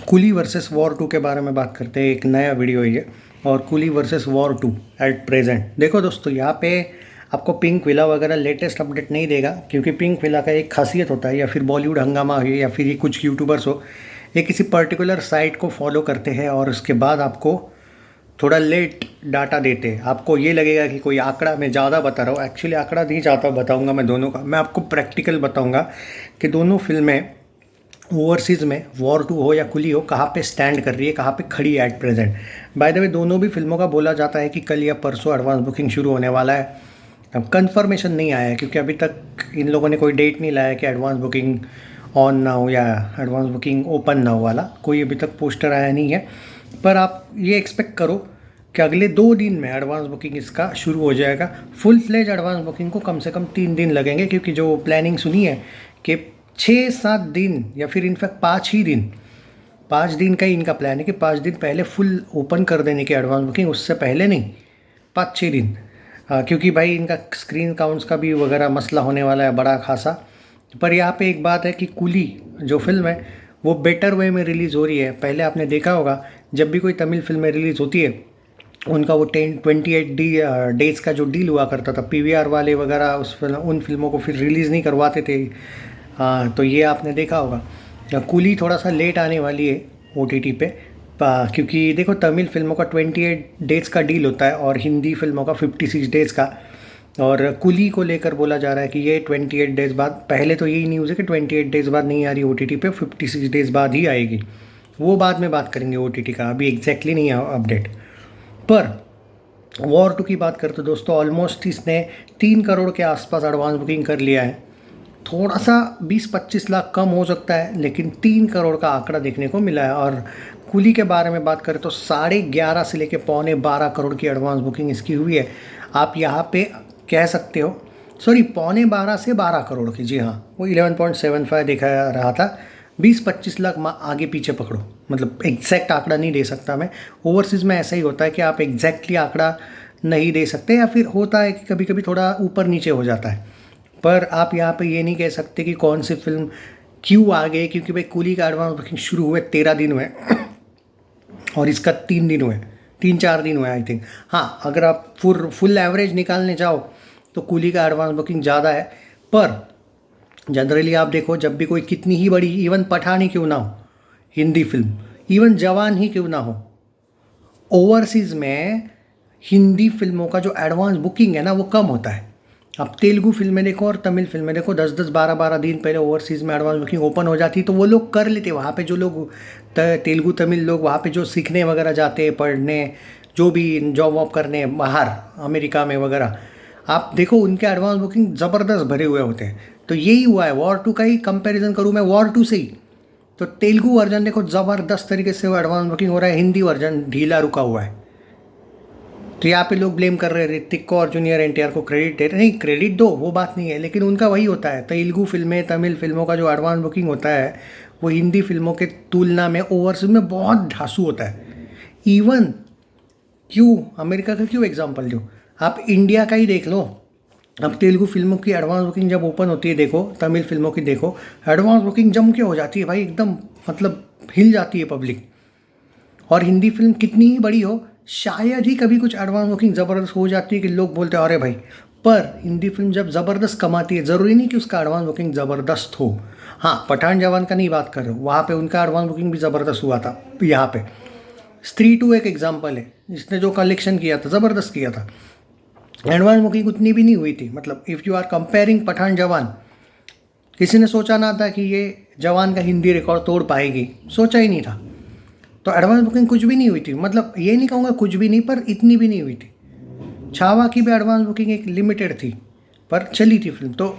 Coolie versus war 2 के बारे में बात करते हैं। एक नया वीडियो है ये, और coolie versus war 2 at present. देखो दोस्तों, यहाँ पे आपको पिंक विला वगैरह लेटेस्ट अपडेट नहीं देगा, क्योंकि पिंक विला का एक खासियत होता है, या फिर बॉलीवुड हंगामा हो या फिर ये कुछ यूट्यूबर्स हो, ये किसी पर्टिकुलर साइट को फॉलो करते हैं और उसके बाद आपको थोड़ा लेट डाटा देते हैं। आपको ये लगेगा कि कोई आंकड़ा मैं ज़्यादा बता रहा हूँ, एक्चुअली आंकड़ा नहीं चाहता बताऊँगा मैं दोनों का। मैं आपको प्रैक्टिकल बताऊँगा कि दोनों फिल्में ओवरसीज़ में वॉर 2 हो या कुली हो, कहाँ पे स्टैंड कर रही है, कहाँ पे खड़ी है at present. By the way, दोनों भी फिल्मों का बोला जाता है कि कल या परसों एडवांस बुकिंग शुरू होने वाला है। अब कंफर्मेशन नहीं आया है, क्योंकि अभी तक इन लोगों ने कोई डेट नहीं लाया कि एडवांस बुकिंग ऑन ना हो या एडवांस बुकिंग ओपन ना हो वाला कोई अभी तक पोस्टर आया नहीं है। पर आप ये एक्सपेक्ट करो कि अगले 2 दिन में एडवांस बुकिंग इसका शुरू हो जाएगा। फुल फ्लेज एडवांस बुकिंग को कम से कम 3 दिन लगेंगे, क्योंकि जो प्लानिंग सुनी है कि 6-7 दिन या फिर इनफैक्ट 5 ही दिन, 5 दिन का ही इनका प्लान है कि 5 दिन पहले फुल ओपन कर देने की एडवांस बुकिंग, उससे पहले नहीं, 5-6 दिन। क्योंकि भाई इनका स्क्रीन काउंट्स का भी वगैरह मसला होने वाला है बड़ा खासा। पर यहाँ पे एक बात है कि कूली जो फिल्म है वो बेटर वे में रिलीज़ हो रही है। पहले आपने देखा होगा, जब भी कोई तमिल फिल्में रिलीज़ होती है उनका वो 28 डेज़ का जो डील हुआ करता था, पीवीआर वाले वगैरह उन फिल्मों को फिर रिलीज़ नहीं करवाते थे। तो ये आपने देखा होगा। कूली थोड़ा सा लेट आने वाली है ओटीटी पे, क्योंकि देखो तमिल फिल्मों का 28 डेज़ का डील होता है और हिंदी फिल्मों का 56 डेज़ का। और कुली को लेकर बोला जा रहा है कि ये 28 डेज़ बाद, पहले तो यही न्यूज़ है कि 28 डेज़ बाद नहीं आ रही ओटीटी पे, 56 डेज़ बाद ही आएगी। वो बाद में बात करेंगे ओटीटी का, अभी एग्जैक्टली नहीं है अपडेट। पर वॉर 2 की बात करते दोस्तों, ऑलमोस्ट इसने 3 करोड़ के आसपास एडवांस बुकिंग कर लिया है। थोड़ा सा 20-25 लाख कम हो सकता है, लेकिन 3 करोड़ का आंकड़ा देखने को मिला है। और कुली के बारे में बात करें तो 11.5 से लेकर 11.25 करोड़ की एडवांस बुकिंग इसकी हुई है। आप यहाँ पे कह सकते हो, सॉरी, 11.25 से 12 करोड़ की, जी हाँ, वो 11.75 दिखा रहा था। 20-25 लाख आगे पीछे पकड़ो, मतलब एग्जैक्ट आंकड़ा नहीं दे सकता मैं। ओवरसीज़ में ऐसा ही होता है कि आप एग्जैक्टली आंकड़ा नहीं दे सकते, या फिर होता है कि कभी कभी थोड़ा ऊपर नीचे हो जाता है। पर आप यहाँ पे ये नहीं कह सकते कि कौन सी फिल्म क्यों आ गई, क्योंकि भाई कूली का एडवांस बुकिंग शुरू हुए 13 दिन हुए और इसका 3 दिन हुए, 3-4 दिन हुए आई थिंक। हाँ, अगर आप फुल एवरेज निकालने जाओ तो कूली का एडवांस बुकिंग ज़्यादा है। पर जनरली आप देखो, जब भी कोई कितनी ही बड़ी, इवन पठान ही क्यों ना हो हिंदी फिल्म, इवन जवान ही क्यों ना हो, ओवरसीज़ में हिंदी फिल्मों का जो एडवांस बुकिंग है ना वो कम होता है। अब तेलुगु फिल्में देखो और तमिल फिल्में देखो, 10-10, 12-12 दिन पहले ओवरसीज़ में एडवांस बुकिंग ओपन हो जाती है। तो वो लोग कर लेते, वहाँ पे जो लोग तेलुगु तमिल लोग वहाँ पे जो सीखने वगैरह जाते हैं, पढ़ने, जो भी जॉब वॉब करने बाहर अमेरिका में वगैरह, आप देखो उनके एडवांस बुकिंग ज़बरदस्त भरे हुए होते हैं। तो यही हुआ है, वॉर 2 का ही कंपैरिजन करूँ मैं वॉर 2 से ही, तो तेलुगु वर्जन देखो ज़बरदस्त तरीके से वो एडवांस बुकिंग हो रहा है, हिंदी वर्जन ढीला रुका हुआ है। तो यहाँ पे लोग ब्लेम कर रहे हैं ऋतिक को और जूनियर एनटीआर को क्रेडिट दे रहे, नहीं क्रेडिट दो, वो बात नहीं है, लेकिन उनका वही होता है, तेलुगु फिल्में तमिल फिल्मों का जो एडवांस बुकिंग होता है वो हिंदी फिल्मों के तुलना में ओवरसीज में बहुत ढासू होता है। इवन क्यों अमेरिका का क्यों एग्जाम्पल दूँ, आप इंडिया का ही देख लो। अब तेलुगु फिल्मों की एडवांस बुकिंग जब ओपन होती है देखो, तमिल फिल्मों की देखो, एडवांस बुकिंग जम के हो जाती है भाई, एकदम मतलब हिल जाती है पब्लिक। और हिंदी फिल्म कितनी ही बड़ी हो, शायद ही कभी कुछ एडवांस बुकिंग ज़बरदस्त हो जाती है कि लोग बोलते हैं अरे भाई। पर हिंदी फिल्म जब ज़बरदस्त कमाती है, ज़रूरी नहीं कि उसका एडवांस बुकिंग ज़बरदस्त हो। हाँ, पठान जवान का नहीं बात कर रहे हो, वहाँ पे उनका एडवांस बुकिंग भी ज़बरदस्त हुआ था। यहाँ पे स्त्री 2 एक एग्जाम्पल है, जिसने जो कलेक्शन किया था ज़बरदस्त किया था, एडवांस बुकिंग उतनी भी नहीं हुई थी। मतलब if you are comparing Pathaan Jawan, किसी ने सोचा ना था कि ये जवान का हिंदी रिकॉर्ड तोड़ पाएगी, सोचा ही नहीं था। तो एडवांस बुकिंग कुछ भी नहीं हुई थी, मतलब ये नहीं कहूँगा कुछ भी नहीं, पर इतनी भी नहीं हुई थी। छावा की भी एडवांस बुकिंग एक लिमिटेड थी, पर चली थी फिल्म। तो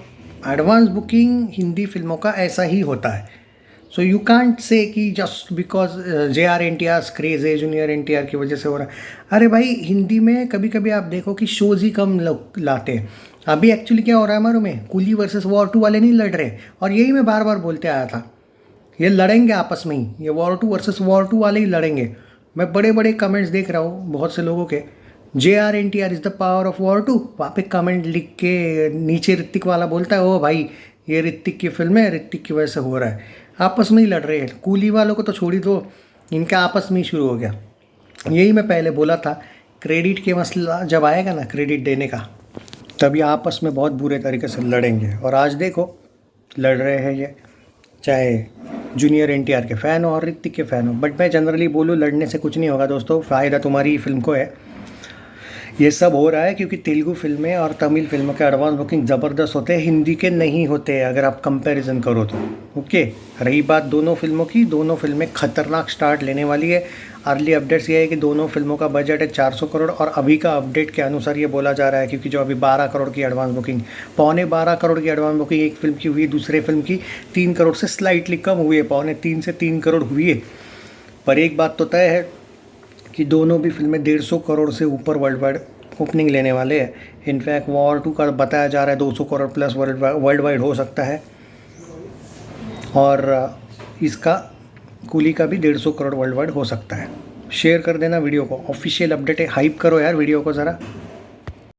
एडवांस बुकिंग हिंदी फिल्मों का ऐसा ही होता है। सो यू कांट से कि just because JR NTR craze है, जूनियर NTR की वजह से हो रहा है। अरे भाई, हिंदी में कभी कभी आप देखो कि शोज़ ही कम लोग लाते हैं। अभी एक्चुअली क्या हो रहा है हमारे में, कूली वर्सेस वॉर 2 वाले नहीं लड़ रहे, और यही मैं बार बार बोलते आया था, ये लड़ेंगे आपस में ही, ये वॉर 2 वर्सेस वॉर 2 वाले ही लड़ेंगे। मैं बड़े बड़े कमेंट्स देख रहा हूँ बहुत से लोगों के, JR NTR is the power of war 2, वहाँ पे कमेंट लिख के नीचे ऋतिक वाला बोलता है ओ भाई ये ऋतिक की फिल्म है, ऋतिक की वजह से हो रहा है। आपस में ही लड़ रहे हैं। कूली वालों को तो छोड़ी दो, इनका आपस में ही शुरू हो गया। यही मैं पहले बोला था, क्रेडिट के मसला जब आएगा ना, क्रेडिट देने का, तब ये आपस में बहुत बुरे तरीके से लड़ेंगे। और आज देखो लड़ रहे हैं ये, चाहे जूनियर एनटीआर के फ़ैन हो और ऋतिक के फ़ैन हो। बट मैं जनरली बोलूँ, लड़ने से कुछ नहीं होगा दोस्तों, फ़ायदा तुम्हारी ही फिल्म को है। ये सब हो रहा है क्योंकि तेलुगु फिल्में और तमिल फिल्मों के एडवांस बुकिंग ज़बरदस्त होते हैं, हिंदी के नहीं होते अगर आप कंपैरिजन करो तो। ओके, रही बात दोनों फिल्मों की, दोनों फिल्में खतरनाक स्टार्ट लेने वाली है। अर्ली अपडेट्स ये है कि दोनों फिल्मों का बजट है 400 करोड़, और अभी का अपडेट के अनुसार ये बोला जा रहा है, क्योंकि जो अभी 12 करोड़ की एडवांस बुकिंग, 12.25 करोड़ की एडवांस बुकिंग एक फिल्म की हुई है, दूसरे फिल्म की 3 करोड़ से स्लाइटली कम हुई है, 2.25 से 3 करोड़ हुई है। पर एक बात तो तय है कि दोनों भी फिल्में 150 करोड़ से ऊपर वर्ल्ड वाइड ओपनिंग लेने वाले हैं। इनफैक्ट वॉर 2 का बताया जा रहा है 200 करोड़ प्लस वर्ल्ड वाइड हो सकता है, और इसका कूली का भी 150 करोड़ वर्ल्ड वाइड हो सकता है। शेयर कर देना वीडियो को, ऑफिशियल अपडेट है, हाइप करो यार वीडियो को ज़रा।